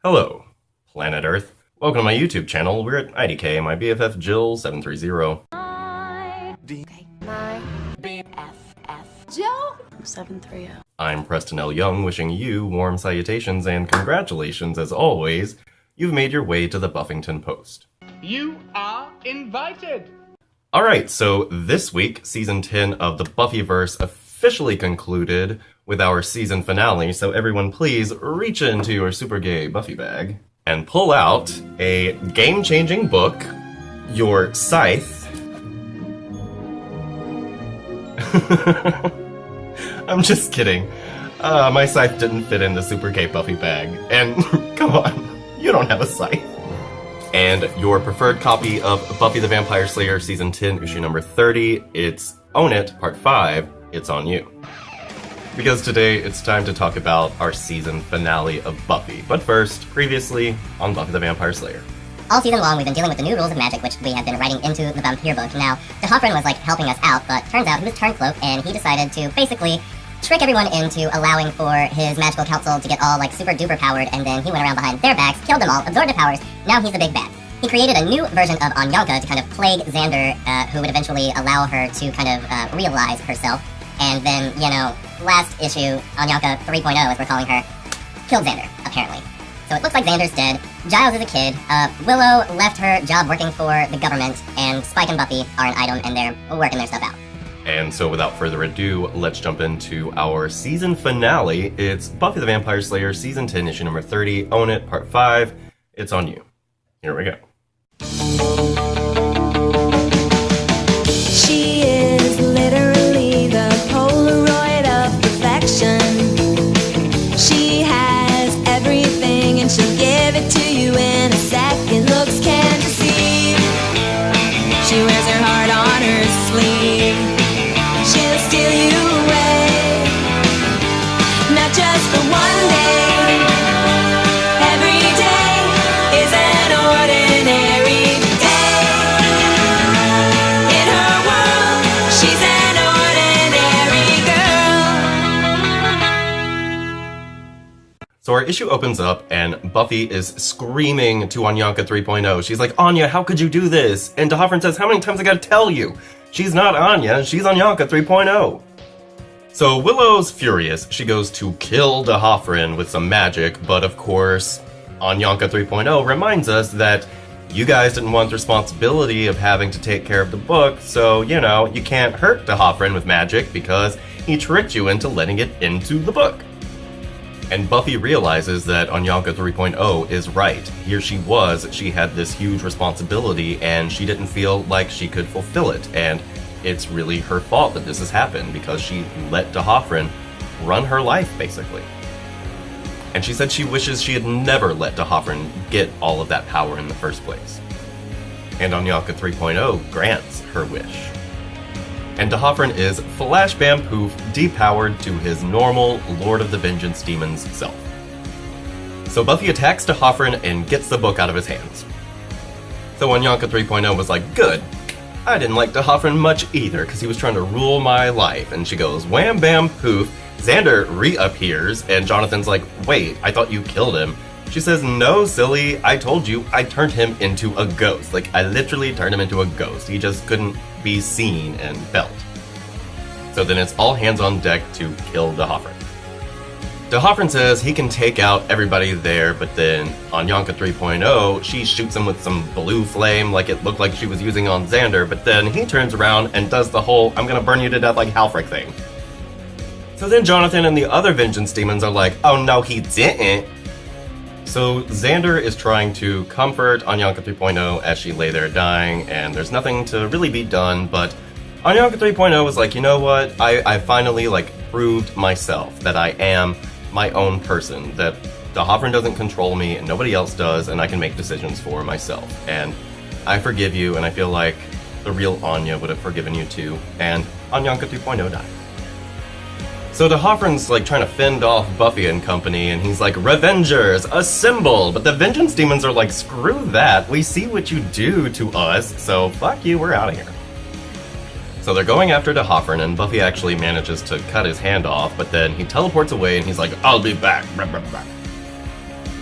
Hello, Planet Earth. Welcome to my YouTube channel. We're at IDK, my BFF Jill 730. My BFF Jill 730. I'm Preston L. Young, wishing you warm salutations and congratulations as always. You've made your way to the Buffington Post. You are invited! Alright, so this week, Season 10 of the Buffyverse officially concluded with our season finale, so everyone please reach into your super gay Buffy bag and pull out a game-changing book, your scythe. I'm just kidding. My scythe didn't fit in the super gay Buffy bag, and come on, you don't have a scythe. And your preferred copy of Buffy the Vampire Slayer Season 10, issue number 30. It's Own It, Part 5, It's On You. Because today, it's time to talk about our season finale of Buffy. But first, previously, on Buffy the Vampire Slayer. All season long, we've been dealing with the new rules of magic, which we have been writing into the Vampire book. Now, DeHoffrin was, helping us out, but turns out he was Turncloak, and he decided to basically trick everyone into allowing for his magical council to get all, super duper powered, and then he went around behind their backs, killed them all, absorbed the powers, now he's the big bad. He created a new version of Anyanka to kind of plague Xander, who would eventually allow her to kind of realize herself, and then, last issue, Anyanka 3.0, as we're calling her, killed Xander, apparently. So it looks like Xander's dead, Giles is a kid, Willow left her job working for the government, and Spike and Buffy are an item, and they're working their stuff out. And so without further ado, let's jump into our season finale. It's Buffy the Vampire Slayer Season 10, issue number 30, Own It, Part 5, It's On You. Here we go. She is literally the Polaroid of perfection. She has everything and she'll give it to you in a second. Looks can deceive. She wears her heart on her sleeve. She'll steal you away, not just for one day. Every day is an ordinary day. In her world, she's an ordinary girl. So our issue opens up and Buffy is screaming to Anyanka 3.0. She's like, Anya, how could you do this? And DeHoffrin says, how many times I gotta tell you? She's not Anya, she's Anyanka 3.0. So Willow's furious. She goes to kill DeHoffrin with some magic, but of course, Anyanka 3.0 reminds us that you guys didn't want the responsibility of having to take care of the book, so, you can't hurt DeHoffrin with magic because he tricked you into letting it into the book. And Buffy realizes that Anyanka 3.0 is right. Here she was, she had this huge responsibility and she didn't feel like she could fulfill it. And it's really her fault that this has happened because she let DeHoffrin run her life, basically. And she said she wishes she had never let DeHoffrin get all of that power in the first place. And Anyanka 3.0 grants her wish. And DeHoffrin is flash bam poof depowered to his normal Lord of the Vengeance Demons self. So Buffy attacks DeHoffrin and gets the book out of his hands. So Anyanka 3.0 was like, good. I didn't like DeHoffrin much either because he was trying to rule my life. And she goes, wham bam poof, Xander reappears and Jonathan's like, wait, I thought you killed him. She says, no, silly, I told you I turned him into a ghost. I literally turned him into a ghost. He just couldn't be seen and felt. So then it's all hands on deck to kill DeHoffrin. DeHoffrin says he can take out everybody there, but then Anyanka 3.0, she shoots him with some blue flame like it looked like she was using on Xander, but then he turns around and does the whole I'm gonna burn you to death like Halfrick thing. So then Jonathan and the other Vengeance Demons are like, oh no, he didn't. So Xander is trying to comfort Anyanka 3.0 as she lay there dying, and there's nothing to really be done, but Anyanka 3.0 was like, you know what, I finally, proved myself that I am my own person, that DeHoffrin doesn't control me and nobody else does, and I can make decisions for myself. And I forgive you, and I feel like the real Anya would have forgiven you too, and Anyanka 3.0 died. So DeHoffrin's trying to fend off Buffy and company, and he's like, Revengers, assemble! But the Vengeance Demons are like, screw that, we see what you do to us, so fuck you, we're out of here. So they're going after DeHoffrin, and Buffy actually manages to cut his hand off, but then he teleports away and he's like, I'll be back.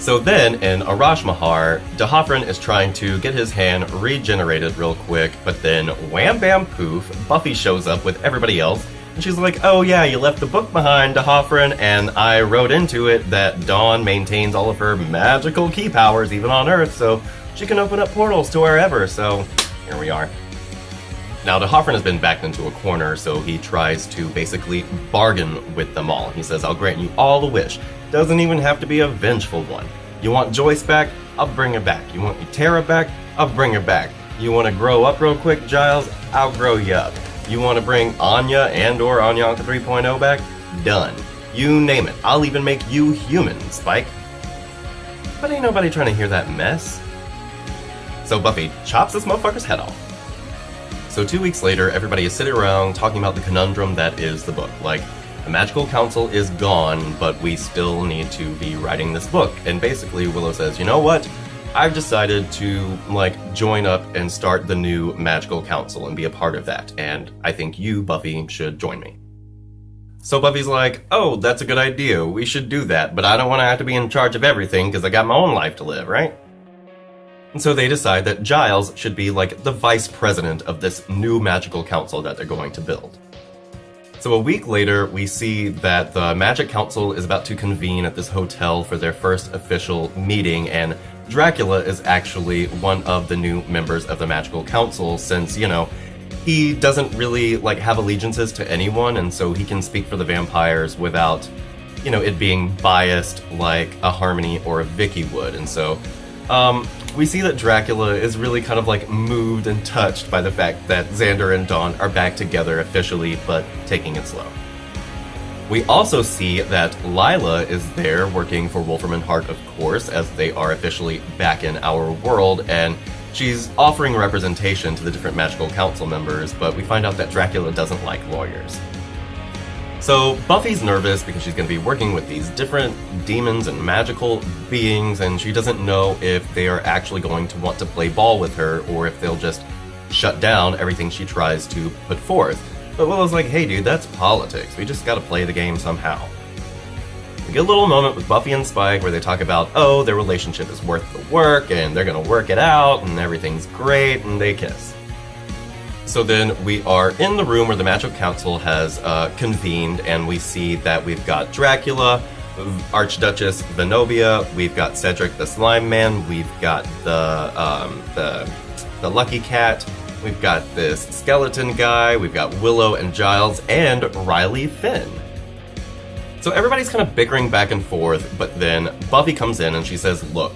So then, in Arash Mahar, D'Hoffryn is trying to get his hand regenerated real quick, but then wham bam poof, Buffy shows up with everybody else, and she's like, oh yeah, you left the book behind, D'Hoffryn, and I wrote into it that Dawn maintains all of her magical key powers, even on Earth, so she can open up portals to wherever, so here we are. Now, D'Hoffryn has been backed into a corner, so he tries to basically bargain with them all. He says, I'll grant you all a wish. Doesn't even have to be a vengeful one. You want Joyce back? I'll bring her back. You want Tara back? I'll bring her back. You want to grow up real quick, Giles? I'll grow you up. You want to bring Anya and or Anyanka 3.0 back? Done. You name it. I'll even make you human, Spike. But ain't nobody trying to hear that mess. So Buffy chops this motherfucker's head off. So 2 weeks later, everybody is sitting around talking about the conundrum that is the book. Like, the Magical Council is gone, but we still need to be writing this book. And basically, Willow says, you know what? I've decided to, join up and start the new Magical Council and be a part of that. And I think you, Buffy, should join me. So Buffy's like, oh, that's a good idea. We should do that. But I don't want to have to be in charge of everything because I got my own life to live, right? And so they decide that Giles should be the vice president of this new magical council that they're going to build. So a week later, we see that the Magic Council is about to convene at this hotel for their first official meeting, and Dracula is actually one of the new members of the Magical Council since, he doesn't really, have allegiances to anyone, and so he can speak for the vampires without, it being biased like a Harmony or a Vicky would. And so, we see that Dracula is really kind of moved and touched by the fact that Xander and Dawn are back together officially, but taking it slow. We also see that Lila is there working for Wolfram and Hart, of course, as they are officially back in our world, and she's offering representation to the different Magical Council members, but we find out that Dracula doesn't like lawyers. So Buffy's nervous because she's going to be working with these different demons and magical beings, and she doesn't know if they are actually going to want to play ball with her or if they'll just shut down everything she tries to put forth. But Willow's like, hey dude, that's politics. We just gotta play the game somehow. We get a little moment with Buffy and Spike where they talk about, oh, their relationship is worth the work and they're gonna work it out and everything's great, and they kiss. So then we are in the room where the Magic Council has convened, and we see that we've got Dracula, Archduchess Zenobia, we've got Cedric the Slime Man, we've got the Lucky Cat, we've got this skeleton guy, we've got Willow and Giles, and Riley Finn. So everybody's kind of bickering back and forth, but then Buffy comes in and she says, look,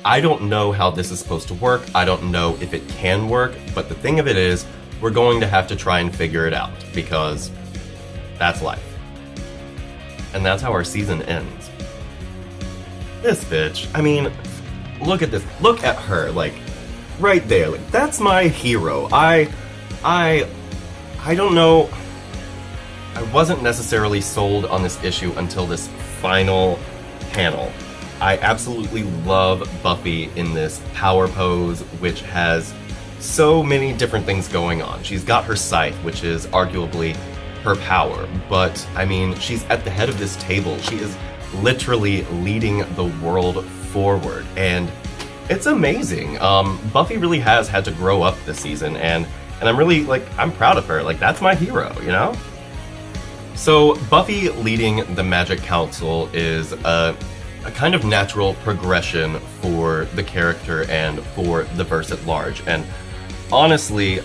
I don't know how this is supposed to work, I don't know if it can work, but the thing of it is, we're going to have to try and figure it out, because that's life. And that's how our season ends. This bitch, I mean, look at this. Look at her, right there. That's my hero. I don't know. I wasn't necessarily sold on this issue until this final panel. I absolutely love Buffy in this power pose, which has so many different things going on. She's got her scythe, which is arguably her power, but I mean, she's at the head of this table. She is literally leading the world forward, and it's amazing. Buffy really has had to grow up this season, and I'm really, I'm proud of her. That's my hero, So Buffy leading the Magic Council is a kind of natural progression for the character and for the verse at large, and honestly,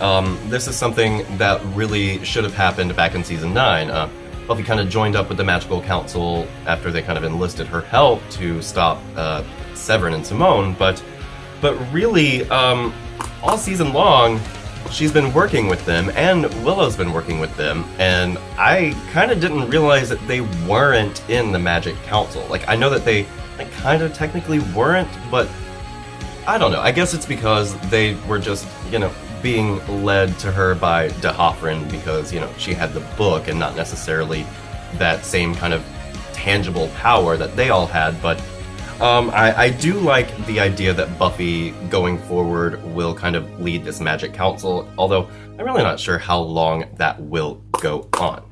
this is something that really should have happened back in Season 9. Buffy kind of joined up with the Magical Council after they kind of enlisted her help to stop Severin and Simone, but really, all season long, she's been working with them, and Willow's been working with them, and I kind of didn't realize that they weren't in the Magic Council. I know that they kind of technically weren't, but I don't know. I guess it's because they were just, being led to her by D'Hoffryn because, she had the book and not necessarily that same kind of tangible power that they all had. But I do like the idea that Buffy, going forward, will kind of lead this Magic Council, although I'm really not sure how long that will go on.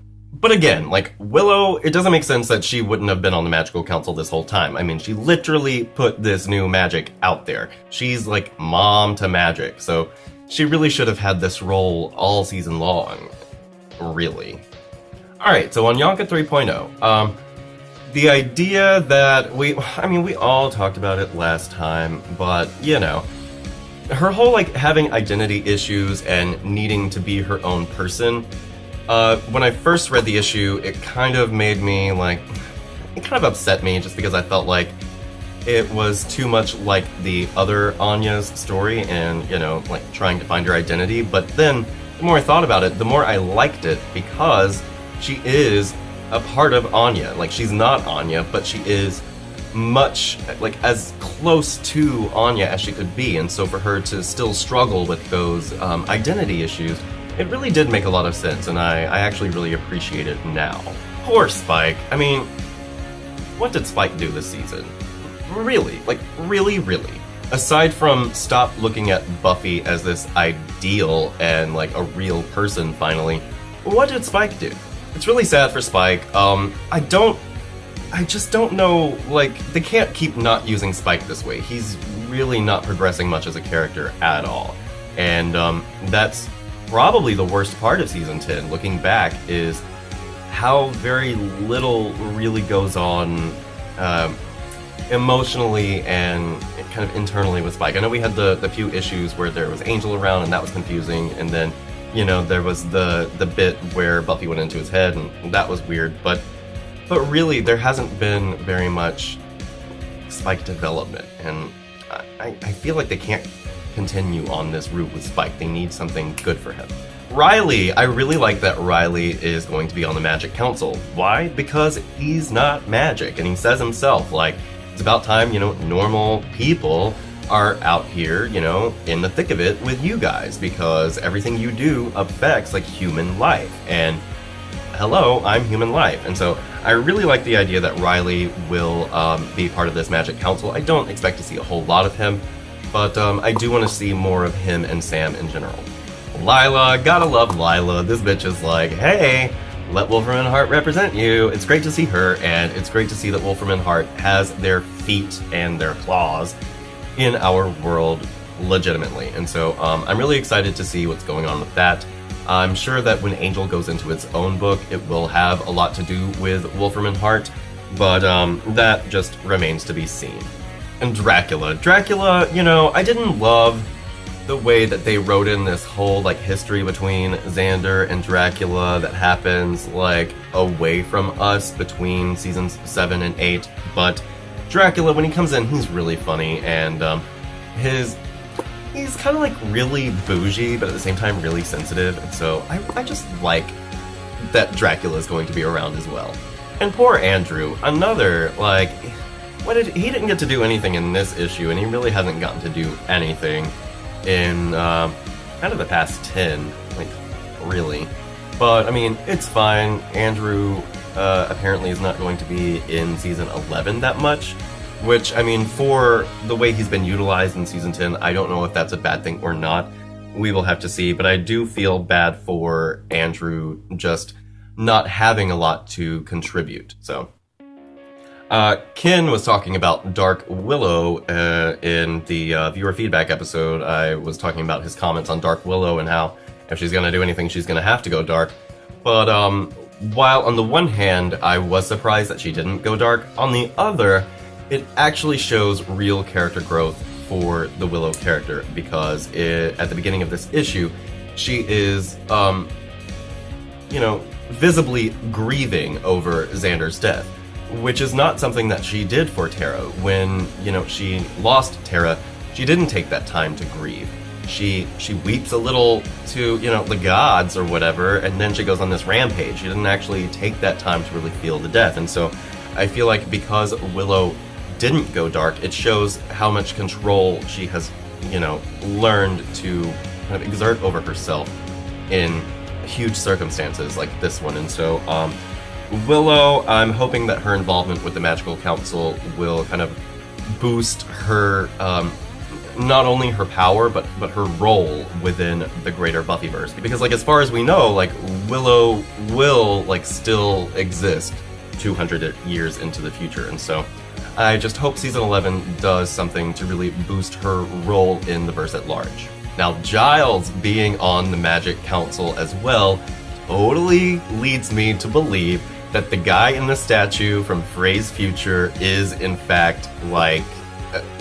But again, like, Willow, it doesn't make sense that she wouldn't have been on the Magical Council this whole time. I mean, she literally put this new magic out there. She's like mom to magic, so she really should have had this role all season long. Really. Alright, so on Yonka 3.0, the idea that we all talked about it last time, but, you know, her whole, like, having identity issues and needing to be her own person, when I first read the issue, it kind of made me, like, it kind of upset me just because I felt like it was too much like the other Anya's story and, you know, like, trying to find her identity. But then, the more I thought about it, the more I liked it because she is a part of Anya. Like, she's not Anya, but she is much, like, as close to Anya as she could be. And so for her to still struggle with those identity issues, it really did make a lot of sense, and I actually really appreciate it now. Poor Spike. I mean, what did Spike do this season? Really, like, really. Aside from stop looking at Buffy as this ideal and, like, a real person finally, what did Spike do? It's really sad for Spike. I just don't know, like, they can't keep not using Spike this way. He's really not progressing much as a character at all. And that's probably the worst part of Season 10, looking back, is how very little really goes on emotionally and kind of internally with Spike. I know we had the few issues where there was Angel around and that was confusing, and then, you know, there was the bit where Buffy went into his head and that was weird, but really there hasn't been very much Spike development, and I feel like they can't continue on this route with Spike. They need something good for him. Riley, I really like that Riley is going to be on the Magic Council. Why? Because he's not magic, and he says himself, like, it's about time, you know, normal people are out here, you know, in the thick of it with you guys, because everything you do affects, like, human life, and hello, I'm human life. And so I really like the idea that Riley will be part of this Magic Council. I don't expect to see a whole lot of him, but I do want to see more of him and Sam in general. Lila, gotta love Lila. This bitch is like, hey, let Wolfram and Hart represent you. It's great to see her, and it's great to see that Wolfram and Hart has their feet and their claws in our world legitimately. And so I'm really excited to see what's going on with that. I'm sure that when Angel goes into its own book, it will have a lot to do with Wolfram and Hart, but that just remains to be seen. And Dracula, you know, I didn't love the way that they wrote in this whole, like, history between Xander and Dracula that happens, like, away from us between seasons 7 and 8, but Dracula, when he comes in, he's really funny, and he's kind of, like, really bougie, but at the same time really sensitive, and so I just like that Dracula is going to be around as well. And poor Andrew, another, like, he didn't get to do anything in this issue, and he really hasn't gotten to do anything in kind of the past 10, like, really. But, I mean, it's fine. Andrew apparently is not going to be in season 11 that much, which, I mean, for the way he's been utilized in season 10, I don't know if that's a bad thing or not. We will have to see, but I do feel bad for Andrew just not having a lot to contribute, so. Ken was talking about Dark Willow in the viewer feedback episode. I was talking about his comments on Dark Willow and how if she's going to do anything, she's going to have to go dark. But while on the one hand, I was surprised that she didn't go dark, on the other, it actually shows real character growth for the Willow character, because at the beginning of this issue, she is, you know, visibly grieving over Xander's death, which is not something that she did for Tara. When, you know, she lost Tara, she didn't take that time to grieve. She weeps a little to, you know, the gods or whatever, and then she goes on this rampage. She didn't actually take that time to really feel the death. And so I feel like because Willow didn't go dark, it shows how much control she has, you know, learned to kind of exert over herself in huge circumstances like this one. And so, Willow, I'm hoping that her involvement with the Magical Council will kind of boost her not only her power, but her role within the greater Buffyverse. Because, like, as far as we know, like, Willow will, like, still exist 200 years into the future, and so I just hope Season 11 does something to really boost her role in the verse at large. Now, Giles being on the Magic Council as well totally leads me to believe that the guy in the statue from Frey's future is, in fact, like,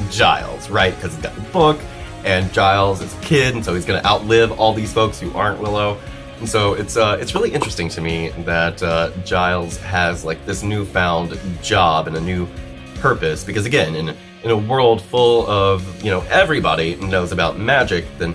Giles, right? Because he's got the book, and Giles is a kid, and so he's going to outlive all these folks who aren't Willow. And so it's really interesting to me that Giles has, like, this newfound job and a new purpose, because again, in a world full of, you know, everybody knows about magic, then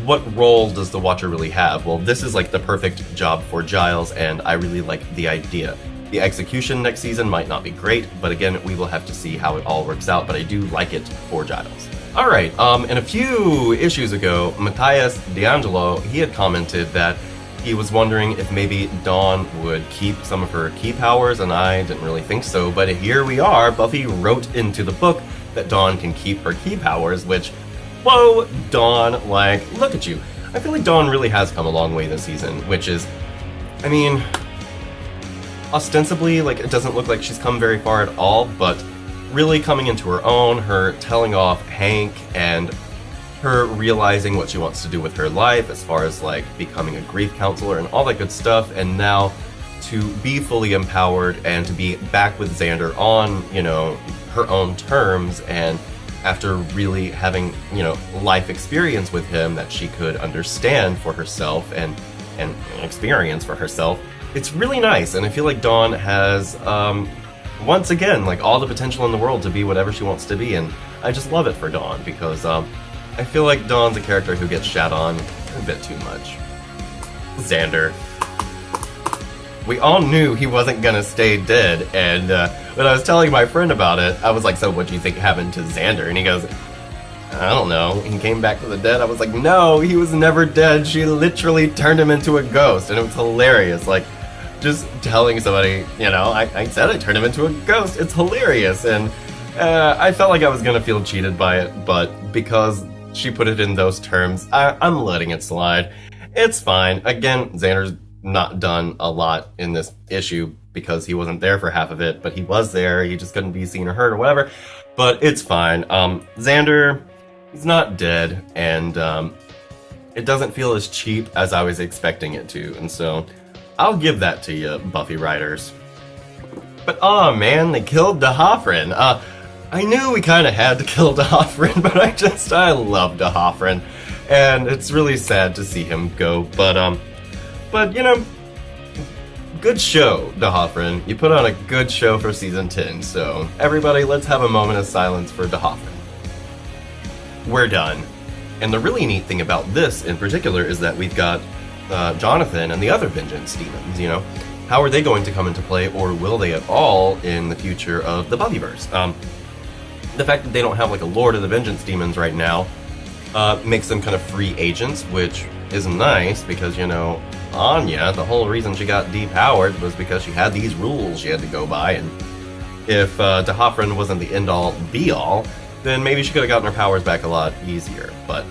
what role does the Watcher really have? Well, this is like the perfect job for Giles, and I really like the idea. The execution next season might not be great, but again, we will have to see how it all works out, but I do like it for Giles. Alright, and a few issues ago, Matthias D'Angelo, he had commented that he was wondering if maybe Dawn would keep some of her key powers, and I didn't really think so, but here we are. Buffy wrote into the book that Dawn can keep her key powers, which, whoa, Dawn, like, look at you. I feel like Dawn really has come a long way this season, which is, I mean, ostensibly, like, it doesn't look like she's come very far at all, but really coming into her own, her telling off Hank, and her realizing what she wants to do with her life as far as, like, becoming a grief counselor and all that good stuff, and now to be fully empowered and to be back with Xander on, you know, her own terms, and after really having, you know, life experience with him that she could understand for herself and experience for herself. It's really nice, and I feel like Dawn has, once again, like, all the potential in the world to be whatever she wants to be, and I just love it for Dawn, because, I feel like Dawn's a character who gets shat on a bit too much. Xander. We all knew he wasn't gonna stay dead, and when I was telling my friend about it, I was like, so what do you think happened to Xander? And he goes, I don't know, he came back from the dead. I was like, no, he was never dead. She literally turned him into a ghost, and it was hilarious. Like, just telling somebody, you know, I said I turned him into a ghost. It's hilarious, and I felt like I was gonna feel cheated by it, but because she put it in those terms, I'm letting it slide. It's fine. Again, Xander's not done a lot in this issue because he wasn't there for half of it, but he was there. He just couldn't be seen or heard or whatever. But it's fine. Xander, he's not dead, and it doesn't feel as cheap as I was expecting it to, and so I'll give that to you, Buffy writers. But oh man, they killed D'Hoffryn. I knew we kind of had to kill D'Hoffryn, but I love D'Hoffryn, and it's really sad to see him go. But you know, good show, D'Hoffryn. You put on a good show for season 10. So everybody, let's have a moment of silence for D'Hoffryn. We're done. And the really neat thing about this in particular is that we've got Jonathan and the other Vengeance demons. You know, how are they going to come into play, or will they at all in the future of the Buffyverse? The fact that they don't have like a Lord of the Vengeance demons right now makes them kind of free agents, which is nice because, you know, Anya, the whole reason she got depowered was because she had these rules she had to go by, and if D'Hoffryn wasn't the end-all, be-all, then maybe she could have gotten her powers back a lot easier. But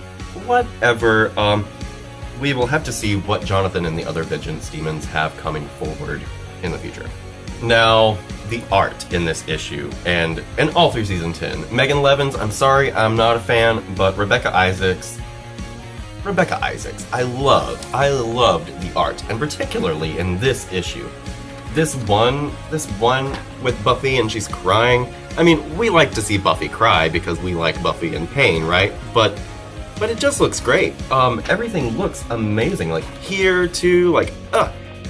whatever, we will have to see what Jonathan and the other Vengeance demons have coming forward in the future. Now, the art in this issue, and all through season 10. Megan Levins, I'm sorry, I'm not a fan, but Rebecca Isaacs, I loved the art, and particularly in this issue. This one with Buffy and she's crying. I mean, we like to see Buffy cry because we like Buffy in pain, right? But it just looks great. Everything looks amazing. Like, here too, like,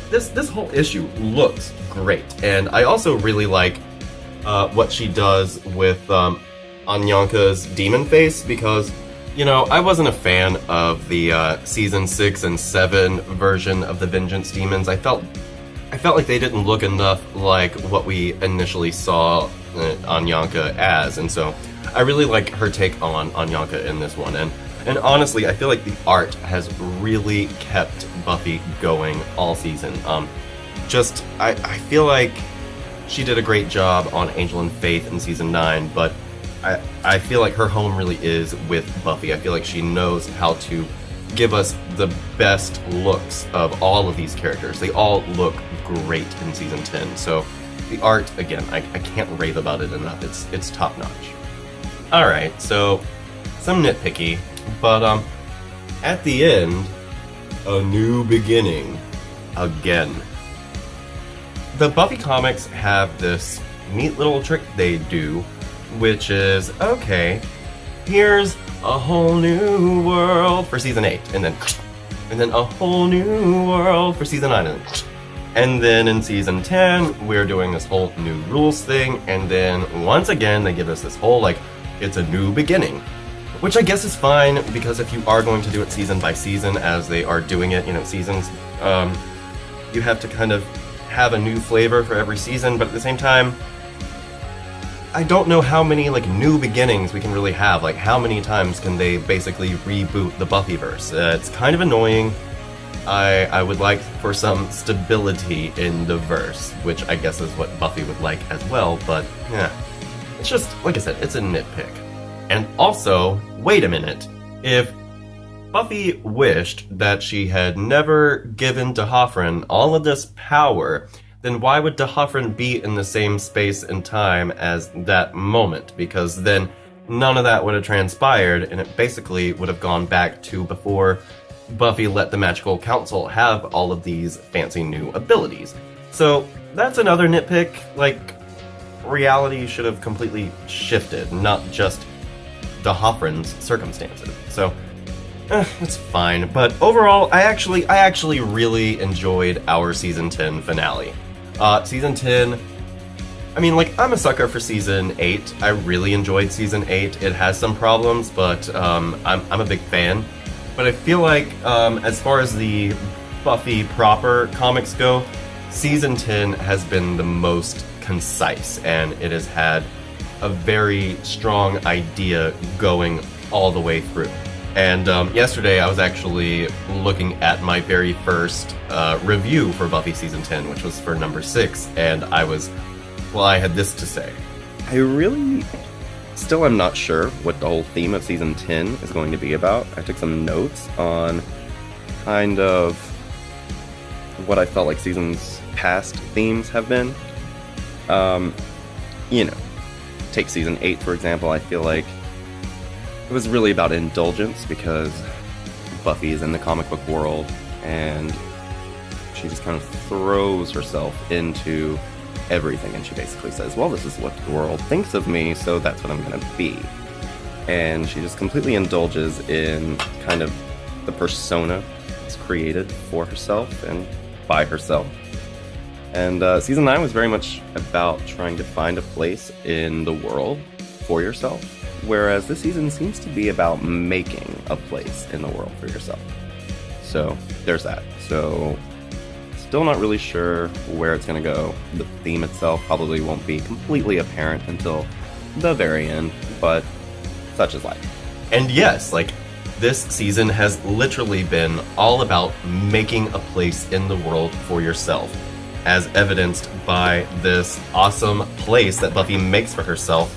this whole issue looks great. And I also really like what she does with Anyanka's demon face, because, you know, I wasn't a fan of the season 6 and 7 version of the Vengeance demons. I felt like they didn't look enough like what we initially saw Anyanka as, and so I really like her take on Anyanka in this one. And honestly, I feel like the art has really kept Buffy going all season. I feel like she did a great job on Angel and Faith in season 9, but I feel like her home really is with Buffy. I feel like she knows how to give us the best looks of all of these characters. They all look great in season 10. So the art, again, I can't rave about it enough. It's top notch. All right, so some nitpicky, but at the end, a new beginning again. The Buffy comics have this neat little trick they do, which is, okay, here's a whole new world for season 8, and then a whole new world for season 9, and then in season 10, we're doing this whole new rules thing, and then once again, they give us this whole, like, it's a new beginning. Which I guess is fine, because if you are going to do it season by season, as they are doing it, seasons, you have to kind of have a new flavor for every season, but at the same time, I don't know how many, like, new beginnings we can really have. Like, how many times can they basically reboot the Buffyverse? It's kind of annoying. I would like for some stability in the verse, which I guess is what Buffy would like as well, but, yeah. It's just, like I said, it's a nitpick. And also, wait a minute, if Buffy wished that she had never given D'Hoffryn all of this power, then why would D'Hoffryn be in the same space and time as that moment? Because then none of that would have transpired, and it basically would have gone back to before Buffy let the Magical Council have all of these fancy new abilities. So that's another nitpick. Like, reality should have completely shifted, not just D'Hoffryn's circumstances. So it's fine. But overall, I actually really enjoyed our season 10 finale. Season 10, I mean, like, I'm a sucker for season 8. I really enjoyed season 8. It has some problems, but I'm a big fan. But I feel like, as far as the Buffy proper comics go, season 10 has been the most concise, and it has had a very strong idea going all the way through. And yesterday I was actually looking at my very first review for Buffy Season 10, which was for number 6, and I had this to say. I really still am not sure what the whole theme of Season 10 is going to be about. I took some notes on kind of what I felt like seasons past themes have been. Take Season 8, for example. I feel like it was really about indulgence, because Buffy is in the comic book world, and she just kind of throws herself into everything, and she basically says, well, this is what the world thinks of me, so that's what I'm going to be. And she just completely indulges in kind of the persona that's created for herself and by herself. And Season 9 was very much about trying to find a place in the world for yourself, whereas this season seems to be about making a place in the world for yourself. So there's that. So still not really sure where it's going to go. The theme itself probably won't be completely apparent until the very end, but such is life. And yes, like, this season has literally been all about making a place in the world for yourself, as evidenced by this awesome place that Buffy makes for herself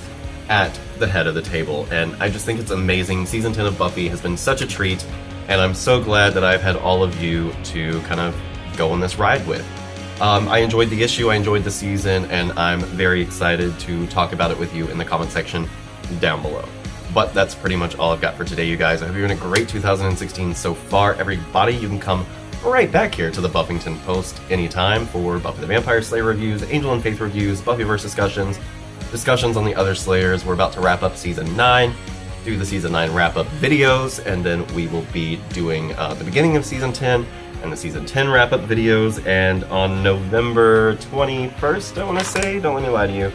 at the head of the table. And I just think it's amazing. Season 10 of Buffy has been such a treat, and I'm so glad that I've had all of you to kind of go on this ride with. I enjoyed the issue, I enjoyed the season, and I'm very excited to talk about it with you in the comment section down below. But that's pretty much all I've got for today, you guys. I hope you're having a great 2016 so far, everybody. You can come right back here to the Buffington Post anytime for Buffy the Vampire Slayer reviews, Angel and Faith reviews, Buffyverse discussions on the other Slayers. We're about to wrap up Season 9, do the Season 9 wrap-up videos, and then we will be doing the beginning of Season 10 and the Season 10 wrap-up videos, and on November 21st, I want to say, don't let me lie to you,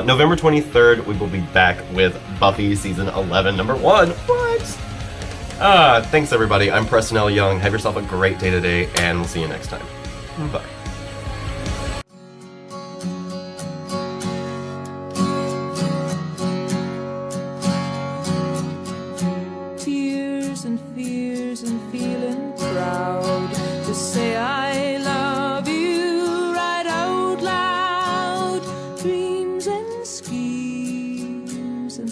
November 23rd, we will be back with Buffy Season 11, number 1. What? Thanks everybody. I'm Preston L. Young. Have yourself a great day today, and we'll see you next time. Bye. Tears and fears and feeling proud to say I love you right out loud. Dreams and schemes and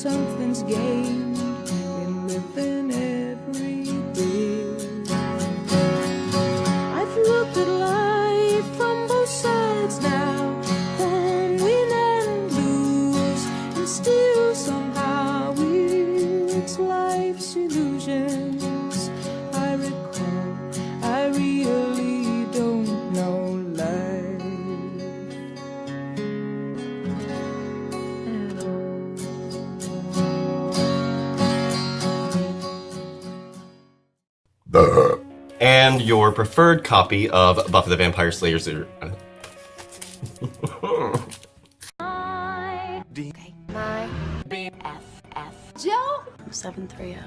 something's gained in living every day. I've looked at life from both sides now, from win and lose, and still somehow it's life's illusions I recall. I really don't know life at all. And your preferred copy of Buffy the Vampire Slayer series. My BFF Joe 730.